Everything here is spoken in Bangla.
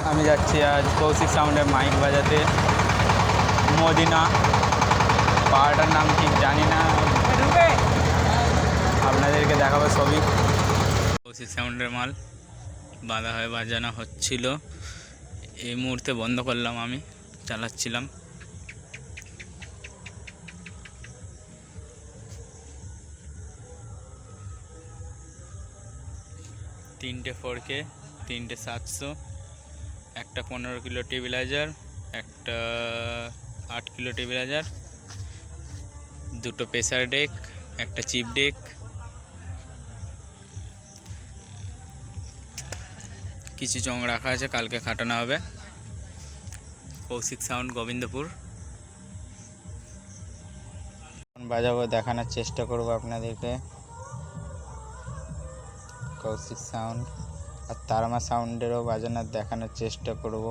আমি যাচ্ছি আজ কৌশিক সাউন্ডের মাইক বাজাতে মদিনা। পাহাড়টার নাম ঠিক জানি না, আপনাদেরকে দেখাবো সবই। কৌশিক সাউন্ডের মাল বাঁধা হয়ে বাজানো হচ্ছিল, এই মুহূর্তে বন্ধ করলাম, আমি চালাচ্ছিলাম। তিনটে 4K, তিনটে 700, একটা 15 কিলো টেবিলাইজার, একটা 8 কিলো টেবিলাইজার, দুটো প্রেসার ডেক, একটা চিপ ডেক, কিছু চং রাখা আছে, কালকে খাটানো হবে। কৌশিক সাউন্ড, গোবিন্দপুর। বাজাবো, দেখানোর চেষ্টা করব আপনাদেরকে। কৌশিক সাউন্ড আর তারমা সাউন্ডেরও বাজানোর দেখানোর চেষ্টা করব।